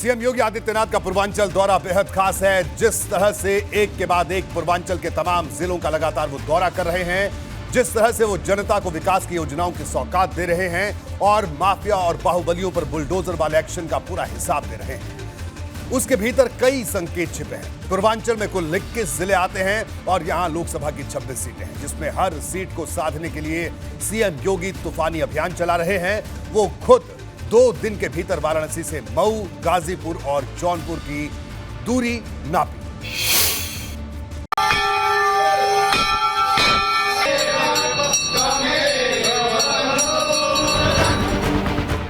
CM Yogi Adityanath का पूर्वांचल दौरा बेहद खास है। जिस तरह से एक के बाद एक पूर्वांचल के तमाम जिलों का लगातार वो दौरा कर रहे हैं, जिस तरह से वो जनता को विकास की योजनाओं की सौगात दे रहे हैं और माफिया और बाहुबलियों पर बुलडोजर वाले एक्शन का पूरा हिसाब दे रहे हैं, उसके भीतर कई संकेत छिपे हैं। पूर्वांचल में कुल 21 जिले आते हैं और यहां लोकसभा की 26 सीटें हैं, जिसमें हर सीट को साधने के लिए सीएम योगी तूफानी अभियान चला रहे हैं। वो खुद 2 दिन के भीतर वाराणसी से मऊ, गाजीपुर और जौनपुर की दूरी नापी।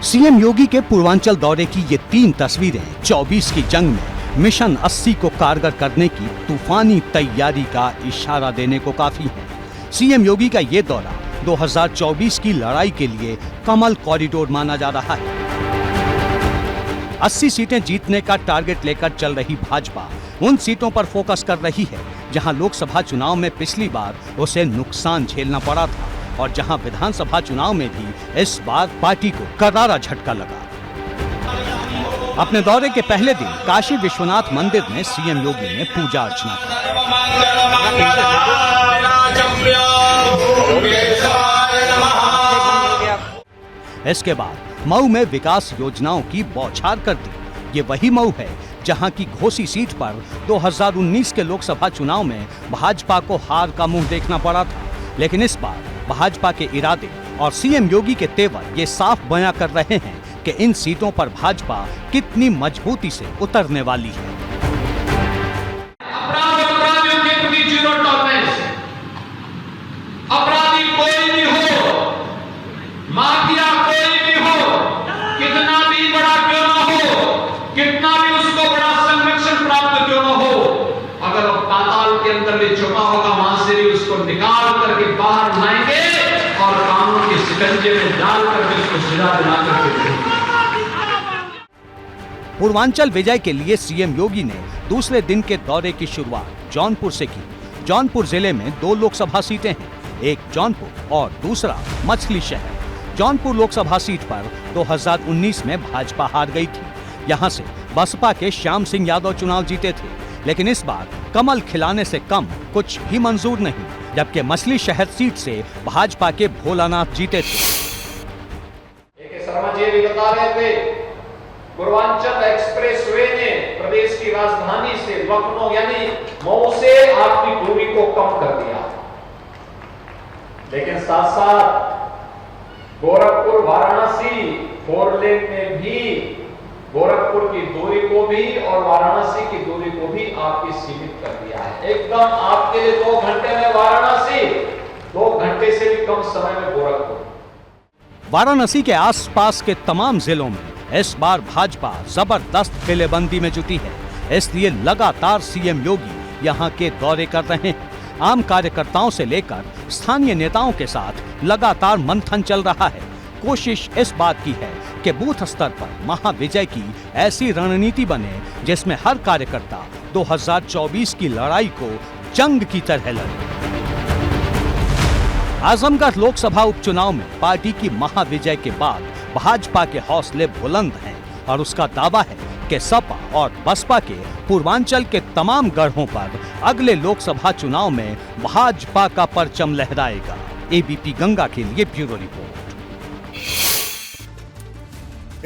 सीएम योगी के पूर्वांचल दौरे की ये 3 तस्वीरें 24 की जंग में मिशन 80 को कारगर करने की तूफानी तैयारी का इशारा देने को काफी है। सीएम योगी का ये दौरा 2024 की लड़ाई के लिए कमल कॉरिडोर माना जा रहा है। 80 सीटें जीतने का टारगेट लेकर चल रही भाजपा उन सीटों पर फोकस कर रही है जहां लोकसभा चुनाव में पिछली बार उसे नुकसान झेलना पड़ा था और जहां विधानसभा चुनाव में भी इस बार पार्टी को करारा झटका लगा। अपने दौरे के पहले दिन काशी विश्वनाथ मंदिर में सीएम योगी ने पूजा अर्चना की। इसके बाद मऊ में विकास योजनाओं की बौछार कर दी। ये वही मऊ है जहां की घोसी सीट पर 2019 के लोकसभा चुनाव में भाजपा को हार का मुंह देखना पड़ा था, लेकिन इस बार भाजपा के इरादे और सीएम योगी के तेवर ये साफ बयां कर रहे हैं कि इन सीटों पर भाजपा कितनी मजबूती से उतरने वाली है। अपराधियों के प्रति जीरो टॉलरेंस, अपराधी कोई भी हो, माफिया कोई भी हो, कितना भी बड़ा क्यों न हो, कितना भी उसको बड़ा संरक्षण प्राप्त क्यों न हो, अगर वो पाताल के अंदर भी छुपा होगा, वहां से भी उसको निकाल करके बाहर लाएंगे और कानून के शिकंजे में डाल करके उसको सजा दिला करके। पूर्वांचल विजय के लिए सीएम योगी ने दूसरे दिन के दौरे की शुरुआत जौनपुर से की। जौनपुर जिले में 2 लोकसभा सीटें हैं, एक जौनपुर और दूसरा मछली शहर। जौनपुर लोकसभा सीट पर 2019 में भाजपा हार गई थी। यहां से बसपा के श्याम सिंह यादव चुनाव जीते थे, लेकिन इस बार कमल खिलाने से कम कुछ भी मंजूर नहीं, जबकि मछली शहर सीट से भाजपा के भोलानाथ जीते थे। शर्मा जी भी बता रहे थे, पूर्वांचल एक्सप्रेसवे ने प्रदेश की राजधानी से लखनऊ यानी मऊ से आपकी दूरी को कम कर दिया, लेकिन साथ साथ गोरखपुर वाराणसी 4 लेन में भी गोरखपुर की दूरी को भी और वाराणसी की दूरी को भी आपकी सीमित कर दिया है। एकदम आपके लिए 2 घंटे में वाराणसी, 2 घंटे से भी कम समय में गोरखपुर। वाराणसी के आसपास के तमाम जिलों में इस बार भाजपा जबरदस्त किलेबंदी में जुटी है, इसलिए लगातार सीएम योगी यहां के दौरे कर रहे हैं। आम कार्यकर्ताओं से लेकर स्थानीय नेताओं के साथ लगातार मंथन चल रहा है। कोशिश इस बात की है कि बूथ स्तर पर महाविजय की ऐसी रणनीति बने जिसमें हर कार्यकर्ता 2024 की लड़ाई को जंग की तरह लड़े। आजमगढ़ लोकसभा उपचुनाव में पार्टी की महाविजय के बाद भाजपा के हौसले बुलंद हैं और उसका दावा है कि सपा और बसपा के पूर्वांचल के तमाम गढ़ों पर अगले लोकसभा चुनाव में भाजपा का परचम लहराएगा। एबीपी गंगा के लिए ब्यूरो रिपोर्ट।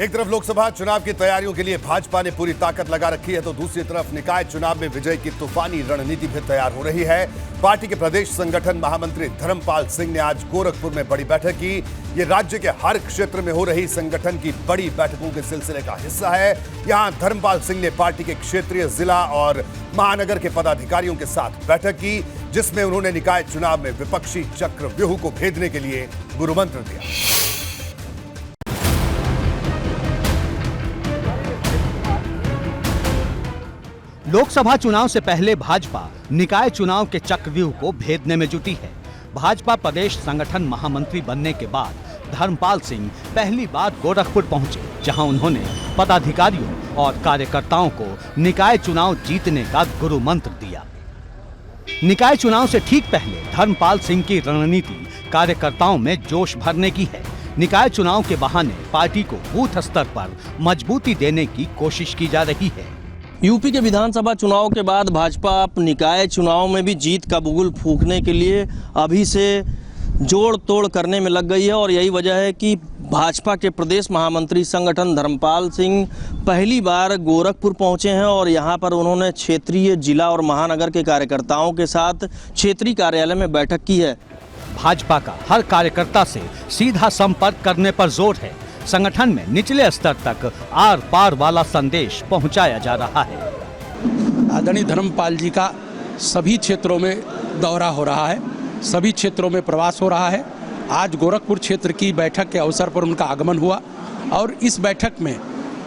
एक तरफ लोकसभा चुनाव की तैयारियों के लिए भाजपा ने पूरी ताकत लगा रखी है, तो दूसरी तरफ निकाय चुनाव में विजय की तूफानी रणनीति भी तैयार हो रही है। पार्टी के प्रदेश संगठन महामंत्री धर्मपाल सिंह ने आज गोरखपुर में बड़ी बैठक की। ये राज्य के हर क्षेत्र में हो रही संगठन की बड़ी बैठकों के सिलसिले का हिस्सा है। यहां धर्मपाल सिंह ने पार्टी के क्षेत्रीय, जिला और महानगर के पदाधिकारियों के साथ बैठक की, जिसमें उन्होंने निकाय चुनाव में विपक्षी चक्रव्यूह को भेदने के लिए गुरुमंत्र दिया। लोकसभा चुनाव से पहले भाजपा निकाय चुनाव के चक्रव्यूह को भेदने में जुटी है। भाजपा प्रदेश संगठन महामंत्री बनने के बाद धर्मपाल सिंह पहली बार गोरखपुर पहुंचे, जहां उन्होंने पदाधिकारियों और कार्यकर्ताओं को निकाय चुनाव जीतने का गुरु मंत्र दिया। निकाय चुनाव से ठीक पहले धर्मपाल सिंह की रणनीति कार्यकर्ताओं में जोश भरने की है। निकाय चुनाव के बहाने पार्टी को बूथ स्तर पर मजबूती देने की कोशिश की जा रही है। यूपी के विधानसभा चुनाव के बाद भाजपा निकाय चुनाव में भी जीत का बुगुल फूंकने के लिए अभी से जोड़ तोड़ करने में लग गई है और यही वजह है कि भाजपा के प्रदेश महामंत्री संगठन धर्मपाल सिंह पहली बार गोरखपुर पहुंचे हैं और यहां पर उन्होंने क्षेत्रीय, जिला और महानगर के कार्यकर्ताओं के साथ क्षेत्रीय कार्यालय में बैठक की है। भाजपा का हर कार्यकर्ता से सीधा संपर्क करने पर जोर है। संगठन में निचले स्तर तक आर पार वाला संदेश पहुंचाया जा रहा है। आदरणीय धर्मपाल जी का सभी क्षेत्रों में दौरा हो रहा है, सभी क्षेत्रों में प्रवास हो रहा है। आज गोरखपुर क्षेत्र की बैठक के अवसर पर उनका आगमन हुआ और इस बैठक में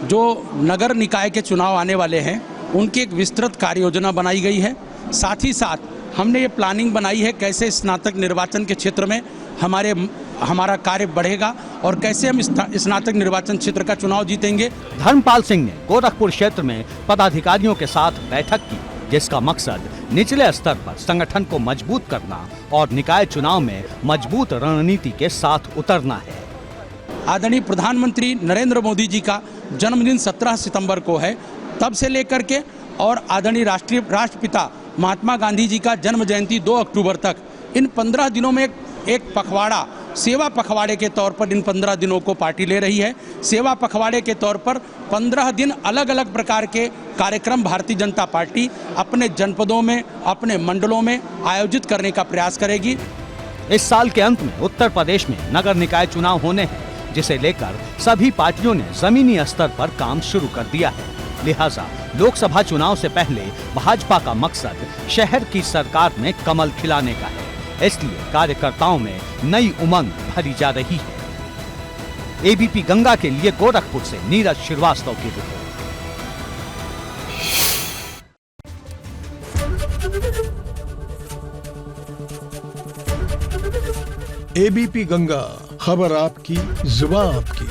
जो नगर निकाय के चुनाव आने वाले हैं उनकी एक विस्तृत कार्य योजना बनाई गई है। साथ ही साथ हमने ये प्लानिंग बनाई है कैसे स्नातक निर्वाचन के क्षेत्र में हमारा कार्य बढ़ेगा और कैसे हम स्नातक निर्वाचन क्षेत्र का चुनाव जीतेंगे। धर्मपाल सिंह ने गोरखपुर क्षेत्र में पदाधिकारियों के साथ बैठक की, जिसका मकसद निचले स्तर पर संगठन को मजबूत करना और निकाय चुनाव में मजबूत रणनीति के साथ उतरना है। आदरणीय प्रधानमंत्री नरेंद्र मोदी जी का जन्मदिन 17 सितंबर को है, तब से लेकर के और आदरणीय राष्ट्रपिता महात्मा गांधी जी का जन्म जयंती 2 अक्टूबर तक इन 15 दिनों में एक पखवाड़ा, सेवा पखवाड़े के तौर पर इन 15 दिनों को पार्टी ले रही है। सेवा पखवाड़े के तौर पर 15 दिन अलग अलग प्रकार के कार्यक्रम भारतीय जनता पार्टी अपने जनपदों में, अपने मंडलों में आयोजित करने का प्रयास करेगी। इस साल के अंत में उत्तर प्रदेश में नगर निकाय चुनाव होने हैं, जिसे लेकर सभी पार्टियों ने जमीनी स्तर पर काम शुरू कर दिया है। लिहाजा लोकसभा चुनाव से पहले भाजपा का मकसद शहर की सरकार में कमल खिलाने का है। इसलिए कार्यकर्ताओं में नई उमंग भरी जा रही है। एबीपी गंगा के लिए गोरखपुर से नीरज श्रीवास्तव की रिपोर्ट। एबीपी गंगा, खबर आपकी, जुबान आपकी।